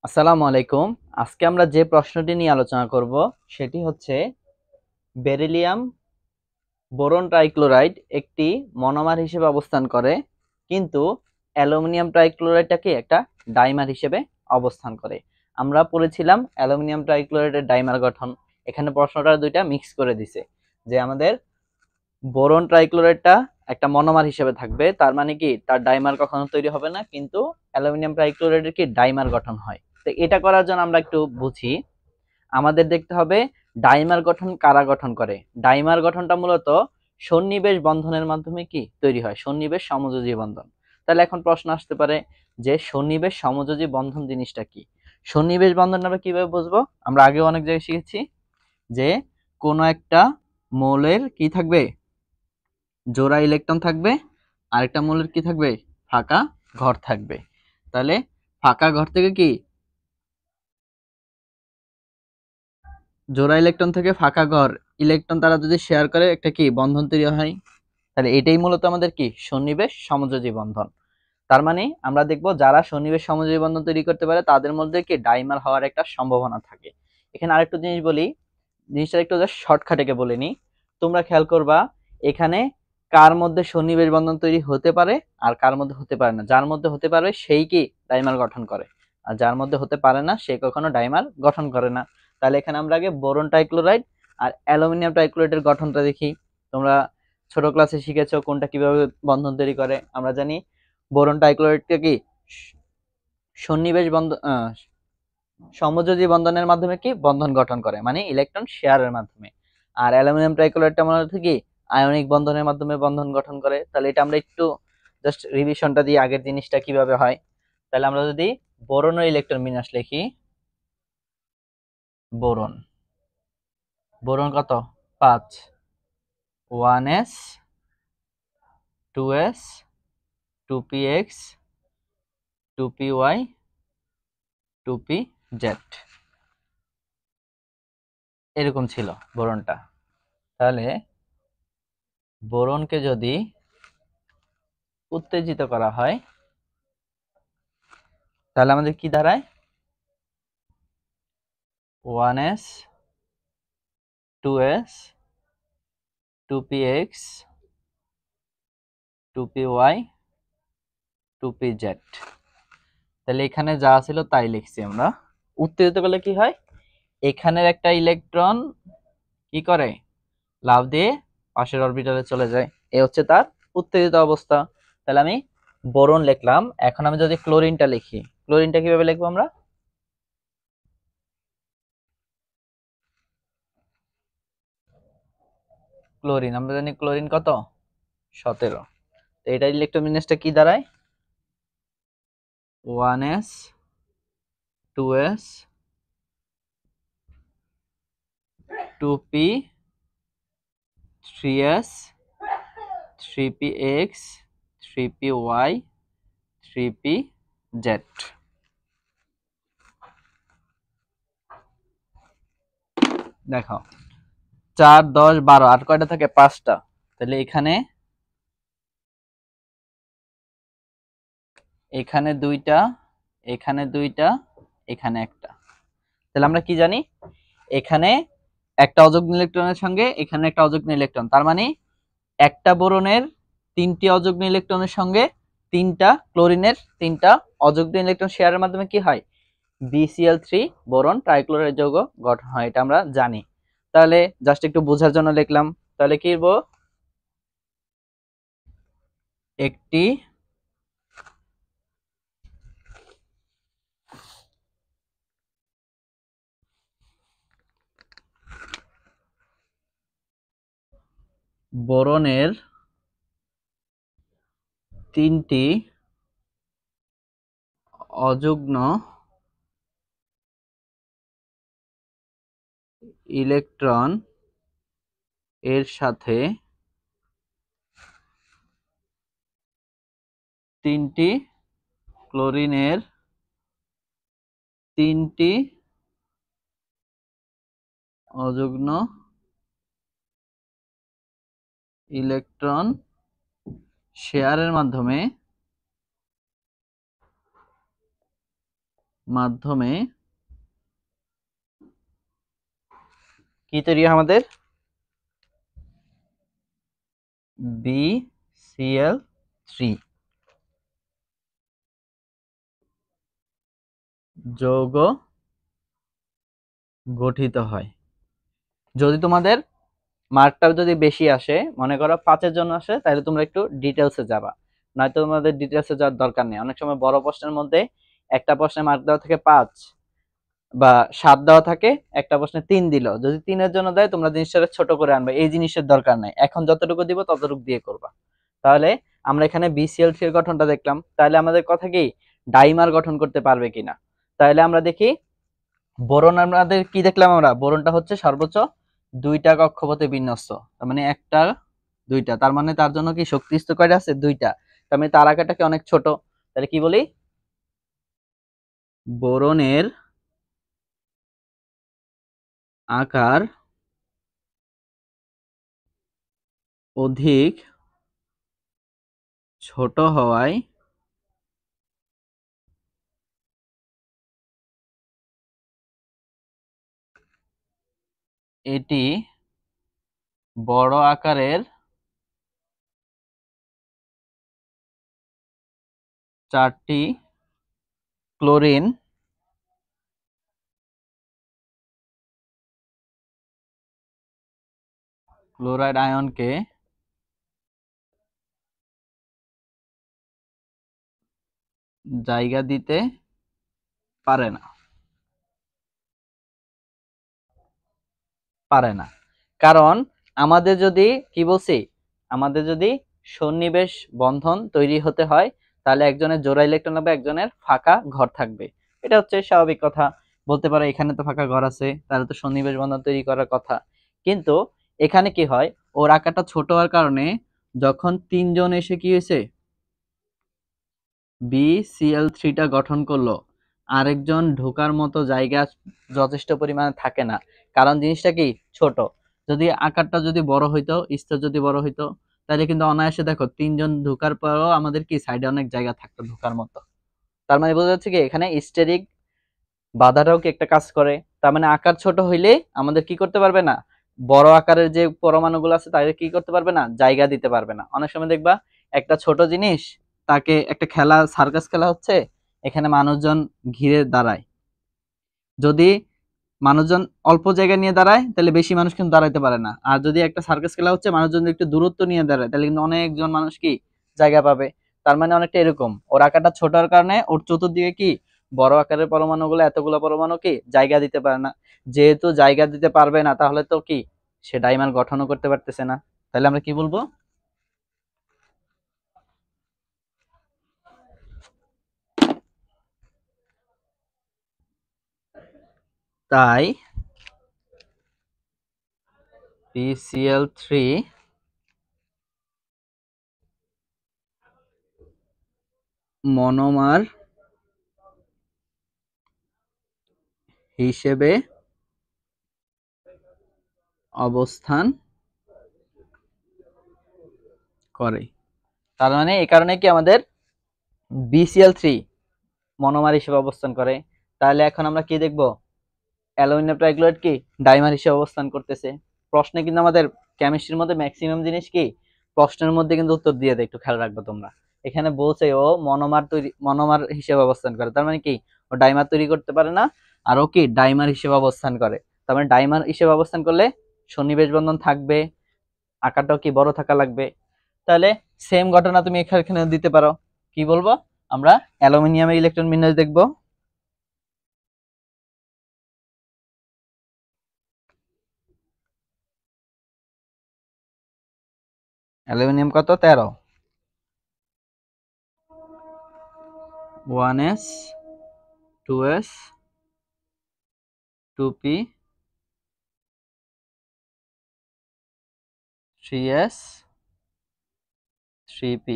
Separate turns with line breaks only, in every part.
আসসালামু আলাইকুম। আজকে আমরা যে প্রশ্নটি নিয়ে আলোচনা করব সেটি হচ্ছে বেরিলিয়াম বোরন ট্রাইক্লোরাইড একটি মনোমার হিসেবে অবস্থান করে, কিন্তু অ্যালুমিনিয়াম ট্রাইক্লোরাইডটাকে একটা ডাইমার হিসেবে অবস্থান করে। আমরা পড়েছিলাম অ্যালুমিনিয়াম ট্রাইক্লোরাইডের ডাইমার গঠন। এখানে প্রশ্নটা দুইটা মিক্স করে দিছে যে আমাদের বোরন ট্রাইক্লোরাইডটা একটা মনোমার হিসেবে থাকবে, তার মানে কি তার ডাইমার কখনো তৈরি হবে না, কিন্তু অ্যালুমিনিয়াম ট্রাইক্লোরাইডের কি ডাইমার গঠন হয়। তো এটা করার জন্য আমরা একটু বুঝি। আমাদের দেখতে হবে ডাইমার গঠন কারা গঠন করে। ডাইমার গঠনটা মূলত সন্নিবেশ বন্ধনের মাধ্যমে কি তৈরি হয়, সন্নিবেশ সমযোজী বন্ধন। তাহলে এখন প্রশ্ন আসতে পারে যে সন্নিবেশ সমযোজী বন্ধন জিনিসটা কি। সন্নিবেশ বন্ধন আমরা কিভাবে বুঝবো? আমরা আগে অনেক জায়গায় শিখেছি যে কোনো একটা মৌলের কি থাকবে, জোড়া ইলেকট্রন থাকবে, আরেকটা মৌলের কি থাকবে, ফাঁকা ঘর থাকবে। তাহলে ফাঁকা ঘর থেকে কি জোড়া ইলেকট্রন থেকে ফাঁকা ঘর ইলেকট্রন তারা যদি শেয়ার করে একটা কি বন্ধন তৈরি হয়। তাহলে এটাই মূলত আমাদের কি সন্নিবেশ সমযোজী বন্ধন। তার মানে আমরা দেখব যারা সন্নিবেশ সমযোজী বন্ধন তৈরি করতে পারে তাদের মধ্যে কি ডাইমার হওয়ার একটা সম্ভাবনা থাকে। এখানে আরেকটা জিনিস বলি, জিনিসটা একটু জাস্ট শর্টকাটে বলে নিই। তোমরা খেয়াল করবা এখানে কার মধ্যে সন্নিবেশ বন্ধন তৈরি হতে পারে আর কার মধ্যে হতে পারে না। যার মধ্যে হতে পারবে সেই কি ডাইমার গঠন করে, আর যার মধ্যে হতে পারে না সে কখনো ডাইমার গঠন করে না। তাহলে এখানে আমরা আগে বোরন ট্রাইক্লোরাইড আর অ্যালুমিনিয়াম ট্রাইক্লোরাইডের গঠনটা দেখি। তোমরা ছোট ক্লাসে শিখেছো কোনটা কিভাবে বন্ধন তৈরি করে। আমরা জানি বোরন ট্রাইক্লোরাইডটা কি সন্নিবেশ বন্ধন সমযোজী বন্ধনের মাধ্যমে কি বন্ধন গঠন করে, মানে ইলেকট্রন শেয়ারের মাধ্যমে। আর অ্যালুমিনিয়াম ট্রাইক্লোরাইডটা মনে হচ্ছে কি আয়নিক বন্ধনের মাধ্যমে বন্ধন গঠন করে। তাহলে এটা আমরা একটু জাস্ট রিভিশনটা দিই আগের জিনিসটা কিভাবে হয়। তাহলে আমরা যদি বোরনের ইলেকট্রন বিন্যাস লিখি, বোরন বোরন কত 5, 1s 2s 2px 2py 2pz, এরকম ছিল বোরনটা। তাহলে বোরনকে যদি উত্তেজিত করা হয় তাহলে আমাদের কি দাঁড়ায়, 1s 2s 2px 2py 2pz। তাহলে এখানে যা ছিল তাই লিখছি আমরা। উত্তেজিত করলে কি হয়, এখানের একটা ইলেকট্রন কি করে লাফ দিয়ে পাশের অরবিটালে চলে যায়, এ হচ্ছে তার উত্তেজিত অবস্থা। তাহলে আমি বোরন লিখলাম। এখন আমি যদি ক্লোরিনটা লিখি, ক্লোরিনটা কিভাবে লিখবো আমরা, ক্লোরিন আমরা জানি ক্লোরিন কত 17। তো এটার ইলেকট্রন বিন্যাসটা কি দাঁড়ায়, 1s 2s 2p 3s 3px 3py 3pz। দেখো 4 10 12 আর কয়টা থাকে, 5টা। তাহলে এখানে এখানে দুইটা, এখানে দুইটা, এখানে একটা। তাহলে আমরা কি জানি, এখানে একটা অযুগ্ম ইলেকট্রনের সঙ্গে এখানে একটা অযুগ্ম ইলেকট্রন, তার মানে একটা বোরনের 3টি অযুগ্ম ইলেকট্রনের সঙ্গে 3টা ক্লোরিনের 3টা অযুগ্ম ইলেকট্রন শেয়ারের মাধ্যমে কি হয়, BCl3 বোরন ট্রাইক্লোরাইড যৌগ গঠন হয়। এটা আমরা জানি। তাহলে জাস্ট একটু বোঝার জন্য লিখলাম। তাহলে কি লিখবো, একটি বোরনের 3টি অযুগ্ম ইলেকট্রন এর সাথে 3টি ক্লোরিনের 3টি অযুগ্ম ইলেকট্রন শেয়ারের মাধ্যমে মাধ্যমে কি তৈরি হয় আমাদের BCl3 যৌগ গঠিত হয়। যদি তোমাদের মার্কটা যদি বেশি আসে, মনে করো 5-এর জন্য আসে, তাহলে তোমরা একটু ডিটেলসে যাবা, নয়তো তোমাদের ডিটেলসে যাওয়ার দরকার নেই। অনেক সময় বড় প্রশ্নের মধ্যে একটা প্রশ্নে মার্ক দেওয়া থাকে 5 বা 7 দেওয়া থাকে, একটা প্রশ্নে 3 দিল, যদি 3-এর জন্য দেয় তোমরা জিনিসটা ছোট করে আনবে, এই জিনিসের দরকার নাই। এখন যতটুকু দিব ততটুকু দিয়ে করবা। তাহলে আমরা এখানে BCl3 এর গঠনটা দেখলাম, তাহলে আমাদের কথা কি ডাইমার গঠন করতে পারবে কিনা। তাহলে আমরা দেখি বোরন, আমাদের কি দেখলাম, আমরা বোরনটা হচ্ছে সর্বোচ্চ 2টা কক্ষপথে বিন্যস্ত, তার মানে 1টা 2টা, তার মানে তার জন্য কি শক্তি স্তর কয়টা আছে 2টা, তার মানে তার আকারটা কি অনেক ছোট। তাহলে কি বলি, বোরনের আকার অধিক ছোট হওয়ায় এটি বড় আকারের 4টি ক্লোরিন ক্লোরাইড আয়নকে জায়গা দিতে পারে না। কারণ আমাদের যদি কি বলছি, আমাদের যদি সন্নিবেশ বন্ধন তৈরি হতে হয়, তাহলে একজনের জোড়া ইলেকট্রন হবে, একজনের ফাঁকা ঘর থাকবে। এটা হচ্ছে স্বাভাবিক কথা। বলতে পারো এখানে তো ফাঁকা ঘর আছে, তাহলে তো সন্নিবেশ বন্ধন তৈরি করার কথা। কিন্তু এখানে কি হয়, ওর আকারটা ছোট হওয়ার কারণে যখন 3 জন এসে কি হয়েছে BCl3টা গঠন করলো, আরেকজন ঢোকার মতো জায়গা যথেষ্ট পরিমাণে থাকে না, কারণ জিনিসটা কি ছোট। যদি আকারটা যদি বড় হইতো, স্তর যদি বড় হইতো, তাহলে কিন্তু অনায়াসে দেখো 3 জন ঢোকার পরও আমাদের কি সাইডে অনেক জায়গা থাকতো ঢোকার মতো। তার মানে বোঝা যাচ্ছে কি এখানে স্টেরিক বাধাটাও কি একটা কাজ করে। তার মানে আকার ছোট হইলে আমাদের কি করতে পারবে না, বড় আকারের যে পরমাণুগুলো আছে তাদের কি করতে পারবে না, জায়গা দিতে পারবে না। অনেক সময় দেখবা একটা ছোট জিনিস, তাকে একটা খেলা, সার্কাস খেলা হচ্ছে, এখানে মানুষজন ঘিরে দাঁড়ায়, যদি মানুষজন অল্প জায়গা নিয়ে দাঁড়ায় তাহলে বেশি মানুষ কিন্তু দাঁড়াইতে পারে না। আর যদি একটা সার্কাস খেলা হচ্ছে, মানুষজন যদি একটু দূরত্ব নিয়ে দাঁড়ায়, তাহলে কিন্তু অনেকজন মানুষ কি জায়গা পাবে। তার মানে অনেকটা এরকম, ওর আকারটা ছোট হওয়ার কারণে ওর চতুর্দিকে কি বড় আকারের পরমাণুগুলো, এতগুলো পরমাণু কি জায়গা দিতে পারে না। যেহেতু জায়গা দিতে পারবে না, তাহলে তো কি সে ডাইমার গঠনও করতে পারতেছে না। তাহলে আমরা কি বলবো, তাই BCl3 মনোমার হিসেবে অবস্থান করে। তার মানে এই কারণে কি আমাদের BCl3 মনোমার হিসেবে অবস্থান করে। তাহলে এখন আমরা কি দেখব, অ্যালুমিনিয়াম ট্রাইক্লোরাইড কি ডাইমার হিসেবে অবস্থান করতেছে। প্রশ্নে কিন্তু আমাদের কেমিস্ট্রির মধ্যে ম্যাক্সিমাম জিনিস কি প্রশ্নের মধ্যে কিন্তু উত্তর দিয়ে দেয়, একটু খেয়াল রাখবে তোমরা। এখানে বলছে ও মনোমার হিসেবে অবস্থান করে, তার মানে কি ও ডাইমার তৈরি করতে পারে না, আর ও কি ডাইমার হিসেবে অবস্থান করে। তার মানে ডাইমার হিসেবে অবস্থান করলে সন্নিবেশ বন্ধন থাকবে, আকারটাও কি বড় থাকা লাগবে। তাহলে সেম ঘটনা তুমি এখানে দিতে পারো। কি বলবো, আমরা অ্যালুমিনিয়ামের ইলেকট্রন বিন্যাস দেখব। অ্যালুমিনিয়াম কত, 13, 1s 2s 2p 3s 3p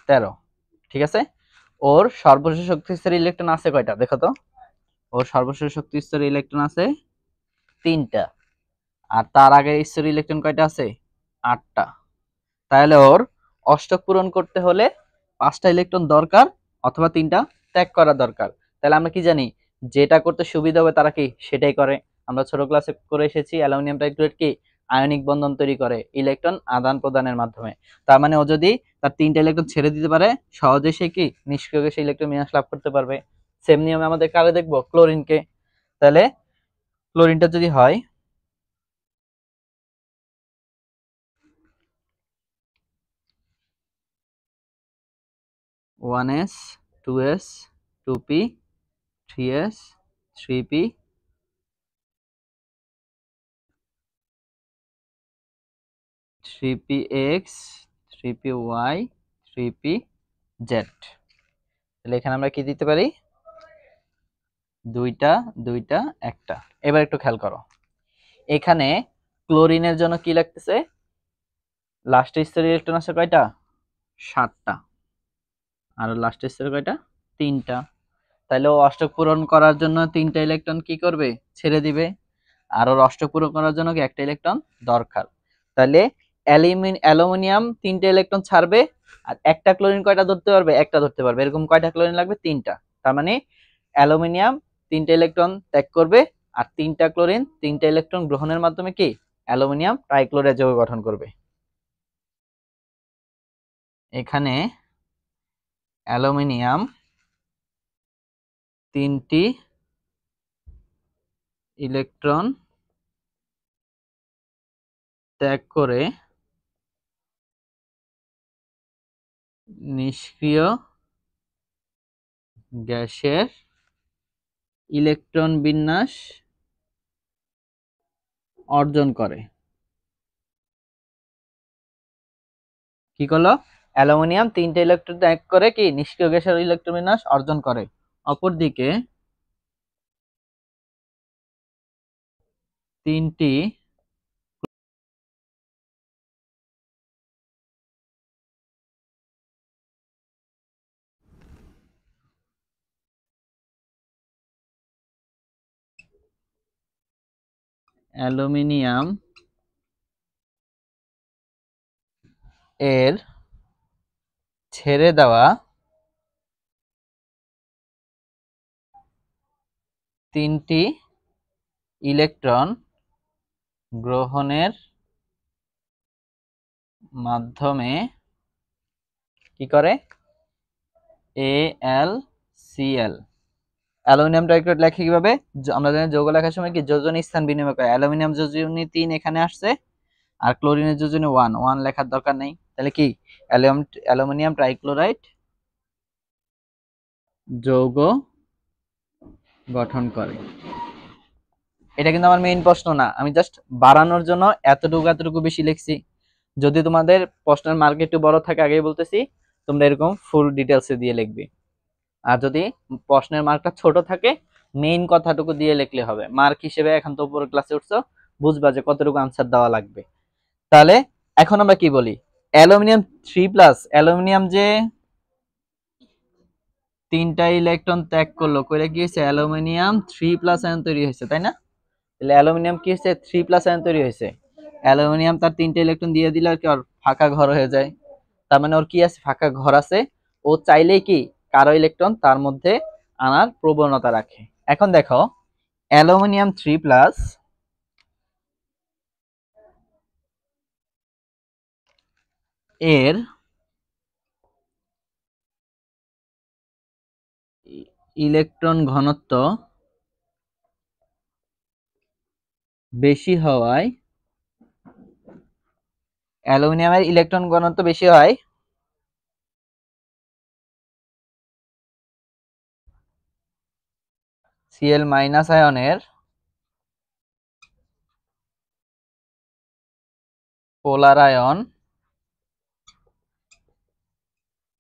13। ঠিক আছে, ওর সর্বশেষ শক্তি স্তরের ইলেকট্রন আছে কয়টা দেখো তো, ওর সর্বশেষ শক্তি স্তরের ইলেকট্রন আছে 3টা, আর তার আগে স্তরের ইলেকট্রন কয়টা আছে 8টা। তাহলে ওর অষ্টক পূরণ করতে হলে 5টা ইলেকট্রন দরকার, অথবা 3টা ত্যাগ করা দরকার। তাহলে আমরা কি জানি, যেটা করতে সুবিধা হবে তারা কি সেটাই করে। আমরা ছোট ক্লাসে করে এসেছি অ্যালুমিনিয়াম ট্রাইক্লোরাইড কি আয়নিক বন্ধন তৈরি করে ইলেকট্রন আদান প্রদানের মাধ্যমে। তার মানে ও যদি তার 3টা ইলেকট্রন ছেড়ে দিতে পারে, সহজে সে কি নিষ্ক্রিয় গ্যাসে ইলেকট্রন বিন্যাস লাভ করতে পারবে। সেম নিয়মে আমাদের কারে দেখবো, ক্লোরিনকে। তাহলে ক্লোরিনটা যদি হয় one S, 2s, 2p, 3s, 3p, 3px, 3py, 3pz। তাহলে এখানে আমরা কি দিতে পারি, 2টা 2টা 1টা। এবার একটু খেয়াল করো, এখানে ক্লোরিনের জন্য কি লাগতেছে, লাস্ট স্তরের ইলেকট্রন আছে কয়টা, 7টা, আর লাস্ট স্তরের কয়টা, 3টা। তাহলে ও অষ্টক পূরণ করার জন্য 3টা ইলেকট্রন কি করবে, ছেড়ে দিবে। আর ওর অষ্টক পূরণ করার জন্য কি একটা ইলেকট্রন দরকার। তাহলে অ্যালুমিনিয়াম 3টা ইলেকট্রন ছাড়বে, আর একটা ক্লোরিন কয়টা ধরতে পারবে, একটা ধরতে পারবে। এরকম কয়টা ক্লোরিন লাগবে, 3টা। তার মানে অ্যালুমিনিয়াম 3টা ইলেকট্রন ত্যাগ করবে, আর 3টা ক্লোরিন 3টা ইলেকট্রন গ্রহণের মাধ্যমে কি অ্যালুমিনিয়াম ট্রাইক্লোরাইড যৌগ গঠন করবে। এখানে অ্যালুমিনিয়াম 3টি ইলেকট্রন ত্যাগ করে নিষ্ক্রিয় গ্যাসের ইলেকট্রন বিন্যাস অর্জন করে। কি করলো, অ্যালুমিনিয়াম 3টে ইলেকট্রন ত্যাগ করে কি নিষ্ক্রিয় গ্যাসের ইলেকট্রন বিন্যাস অর্জন করে। অপরদিকে 3টি অ্যালুমিনিয়াম এর ছেড়ে দেওয়া 3টি ইলেকট্রন গ্রহণের মাধ্যমে কি করে, AlCl। অ্যালুমিনিয়াম ট্রাইক্লোরাইড লেখে কিভাবে, আমরা জানি যৌগ লেখার সময় কি যোজনী স্থান বিনিময় করে। অ্যালুমিনিয়াম যোজনী 3 এখানে আসছে, আর ক্লোরিনের যোজনী 1 লেখার দরকার নেই। তাহলে কি অ্যালুমিনিয়াম ট্রাইক্লোরাইড যৌগ গঠন করে। এটা কিন্তু আমার মেইন প্রশ্ন না, আমি জাস্ট বাড়ানোর জন্য এতটুকু বেশি লিখছি। যদি তোমাদের প্রশ্নের মার্ক একটু বড় থাকে, আগেই বলতেছি, তোমরা এরকম ফুল ডিটেলসে দিয়ে লিখবে। আর যদি প্রশ্নের মার্কটা ছোট থাকে, মেইন কথাটুকু দিয়ে লিখলে হবে। মার্ক হিসেবে এখন তো উপরের ক্লাসে উঠছো, বুঝবা যে কতটুকু আনসার দেওয়া লাগবে। তাহলে এখন আমরা কি বলি, অ্যালুমিনিয়াম 3+, অ্যালুমিনিয়াম যে 3টা ইলেকট্রন ত্যাগ করলো, কইলে কি হয়েছে, অ্যালুমিনিয়াম 3+ আয়ন তৈরি হয়েছে, তাই না? তাহলে অ্যালুমিনিয়াম কি হয়েছে, 3+ আয়ন তৈরি হয়েছে। অ্যালুমিনিয়াম তার 3টা ইলেকট্রন দিয়ে দিলে আর কি ওর ফাঁকা ঘর হয়ে যায়। তার মানে ওর কি আছে, ফাঁকা ঘর আছে। ও চাইলেই কি কারো ইলেকট্রন তার মধ্যে আনার প্রবণতা রাখে। এখন দেখো, অ্যালুমিনিয়াম 3+ এর ইলেকট্রন ঘনত্ব বেশি হওয়ায়, অ্যালুমিনিয়ামের ইলেকট্রন ঘনত্ব বেশি হয় Cl- আয়নের পোলার আয়ন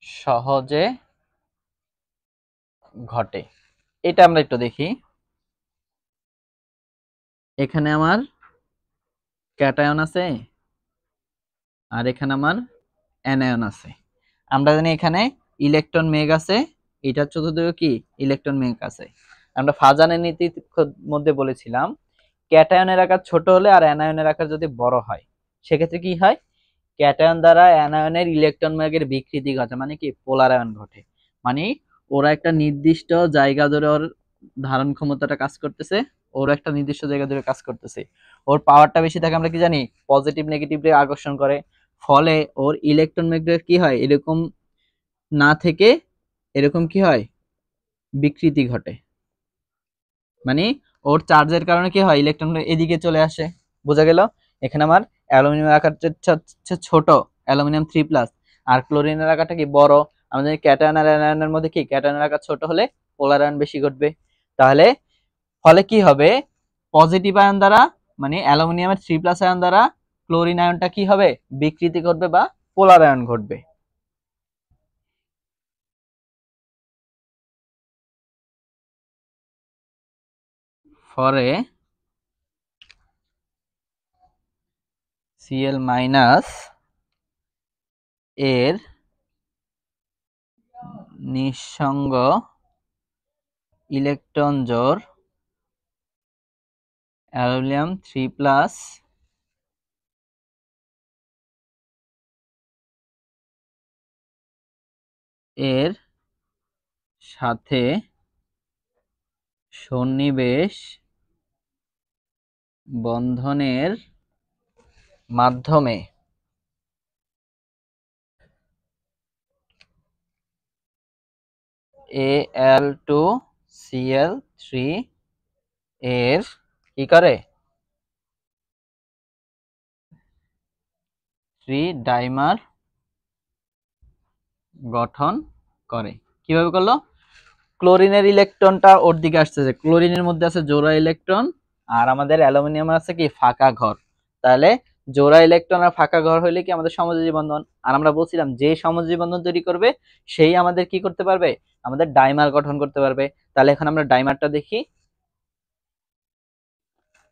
সহজে ঘটে। এটা আমরা একটু দেখি। এখানে আমার ক্যাটায়ন আছে, আর এখানে আমার অ্যানায়ন আছে। আমরা জানি এখানে ইলেকট্রন মেঘ আছে, এটার চতুর্দিকে কি ইলেকট্রন মেঘ আছে। আমরা ফাজানের নীতির মধ্যে বলেছিলাম, ক্যাটায়নের আকার ছোট হলে আর অ্যানায়নের আকার যদি বড় হয়, সেক্ষেত্রে কি হয়, ক্যাটায়ন দ্বারা অ্যানায়নের ইলেকট্রন মেঘের বিকৃতি ঘটে, মানে কি পোলার আয়ন ঘটে। মানে ওরা একটা নির্দিষ্ট জায়গা ধরে ওর ধারণ ক্ষমতাটা কাজ করতেছে, ওর একটা নির্দিষ্ট জায়গা ধরে কাজ করতেছে, ওর পাওয়ারটা বেশি থাকে, আমরা কি জানি পজিটিভ নেগেটিভ রে আকর্ষণ করে, ফলে ওর ইলেকট্রন ম্যাগনেট কি হয় এরকম না থেকে এরকম কি হয় বিকৃতি ঘটে, মানে ওর চার্জের কারণে কি হয় ইলেকট্রন এদিকে চলে আসে। বোঝা গেল? এখানে আমার অ্যালুমিনিয়াম আকারটা হচ্ছে ছোট, অ্যালুমিনিয়াম 3+, আর ক্লোরিনের আকারটা কি বড়। আমাদের ক্যাটায়ন আর অ্যানায়নের মধ্যে কি ক্যাটায়নের আকার ছোট হলে পোলার আয়ন বেশি ঘটবে। তাহলে ফলে কি হবে পজিটিভ আয়ন দ্বারা, মানে অ্যালুমিনিয়ামের 3+ আয়ন দ্বারা ক্লোরিন আয়নটা কি হবে বিকৃতি ঘটবে বা পোলার আয়ন ঘটবে। ফলে Cl- এর নিঃসঙ্গ ইলেকট্রন জোড় অ্যালুমিনিয়াম 3+ এর সাথে সন্নিবেশ বন্ধনের মাধ্যমে Al2Cl3 এর কি করে 3 ডাইমার গঠন করে। কিভাবে করলো? ক্লোরিনের ইলেকট্রনটা ওর দিকে আসতেছে, ক্লোরিনের মধ্যে আছে জোড়া ইলেকট্রন, আর আমাদের অ্যালুমিনিয়াম আছে কি ফাঁকা ঘর। তাহলে জোড়া ইলেকট্রন আর ফাঁকা ঘর হইলে কি আমাদের সমযোজী বন্ধন, আর আমরা বলছিলাম যে সমযোজী বন্ধন তৈরি করবে সেই আমাদের কি করতে পারবে, আমাদের ডাইমার গঠন করতে পারবে। তাহলে এখন আমরা ডাইমারটা দেখি।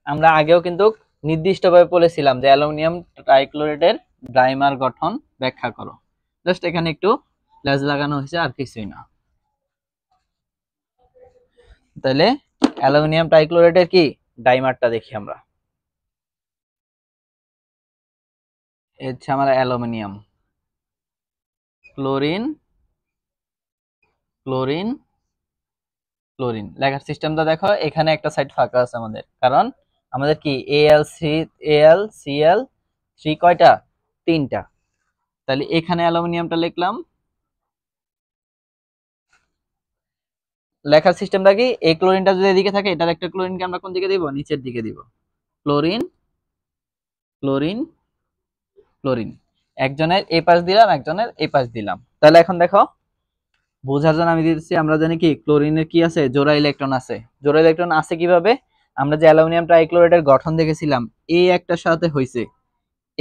আমরা আগেও কিন্তু নির্দিষ্টভাবে বলেছিলাম যে অ্যালুমিনিয়াম ট্রাইক্লোরাইডের ডাইমার গঠন ব্যাখ্যা করো। জাস্ট এখানে একটু লেজ লাগানো হয়েছে, আর কিছুই না। তাহলে অ্যালুমিনিয়াম ট্রাইক্লোরাইডের কি ডাইমারটা দেখি আমরা। হচ্ছে আমার অ্যালুমিনিয়াম, ক্লোরিন, ক্লোরিন, ক্লোরিন। লেখার সিস্টেমটা দেখো, এখানে একটা সাইড ফাঁকা আছে আমাদের, কারণ আমাদের কি AlCl3 কয়টা? 3টা। তাহলে এখানে অ্যালুমিনিয়ামটা লিখলাম। লেখার সিস্টেমটা কি, এই ক্লোরিনটা যদি এদিকে থাকে এটার একটা ক্লোরিনকে আমরা কোন দিকে দিব, নিচের দিকে দিব। ক্লোরিন, ক্লোরিন, ক্লোরিন, একজনের এই পাশ দিলাম একজনের এই পাশ দিলাম। তাহলে এখন দেখো বোঝার জন্য আমি দিতেছি, আমরা জানি কি ক্লোরিনের কি আছে জোড়া ইলেকট্রন আছে। জোড়া ইলেকট্রন আছে কিভাবে, আমরা যে অ্যালুমিনিয়াম ট্রাইক্লোরাইডের গঠন দেখেছিলাম, এই একটার সাথে হইছে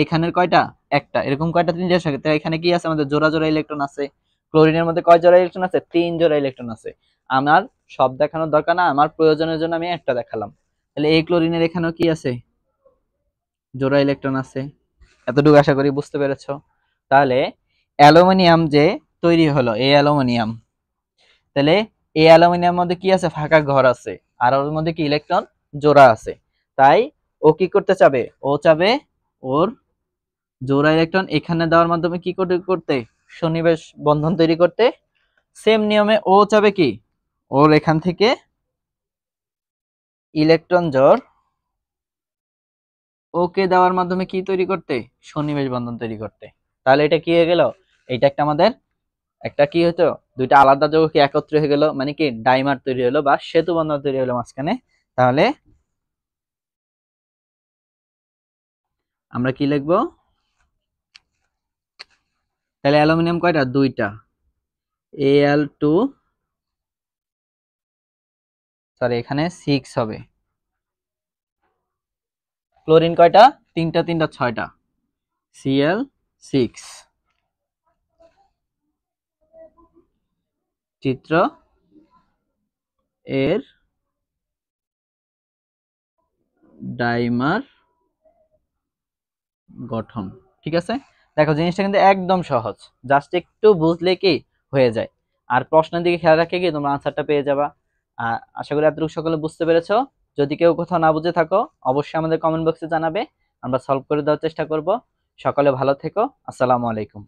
এখানের কয়টা একটা, এরকম কয়টা 3টার সাথে, তাই এখানে কি আছে আমাদের জোড়া জোড়া ইলেকট্রন আছে। ক্লোরিনের মধ্যে কয় জোড়া ইলেকট্রন আছে? 3 জোড়া ইলেকট্রন আছে। আমার সব দেখানোর দরকার না, আমার প্রয়োজনের জন্য আমি একটা দেখালাম। তাহলে এই ক্লোরিনের এখানেও কি আছে জোড়া ইলেকট্রন আছে। এতটুকু আশা করি বুঝতে পেরেছো। তাহলে অ্যালুমিনিয়াম যে তৈরি হলো, এই অ্যালুমিনিয়াম, তাহলে এই অ্যালুমিনিয়ামের মধ্যে কি আছে ফাঁকা ঘর আছে, আর ওর মধ্যে কি ইলেকট্রন জোড়া আছে। তাই ও কি করতে চাবে, ও চাবে ওর জোড়া ইলেকট্রন এখানে দেওয়ার মাধ্যমে কি করতে সন্নিবেশ বন্ধন তৈরি করতে। সেম নিয়মে ও চাবে কি ওর এখান থেকে ইলেকট্রন জোড় ওকে দেওয়ার মাধ্যমে কি তৈরি করতে, সন্নিবেশ বন্ধন তৈরি করতে। তাহলে এটা কি হয়ে গেল, এটা একটা আমাদের একটা কি হতো, দুইটা আলাদা যৌগ কি একত্র হয়ে গেল, মানে কি ডাইমার তৈরি হলো বা সেতু বন্ধন তৈরি হলো মাঝখানে। তাহলে আমরা কি লিখবো, তাহলে অ্যালুমিনিয়াম কয়টা? 2টা, Al2, সরি এখানে 6 হবে। ক্লোরিন কয়টা? 3টা, 3টা 6টা, Cl6। চিত্র এর ডাইমার গঠন। ঠিক আছে, দেখো জিনিসটা কিন্তু একদম সহজ, জাস্ট একটু বুঝলে কি হয়ে যায়। আর প্রশ্নের দিকে খেয়াল রাখে কি তোমরা আনসারটা পেয়ে যাবা। আশা করি এতটুকু সকলে বুঝতে পেরেছো। যদি কেউ কোথাও না বুঝে থাকো অবশ্যই আমাদের কমেন্ট বক্সে জানাবে, আমরা সলভ করে দেওয়ার চেষ্টা করব। সকলে ভালো থেকো, আসসালামু আলাইকুম।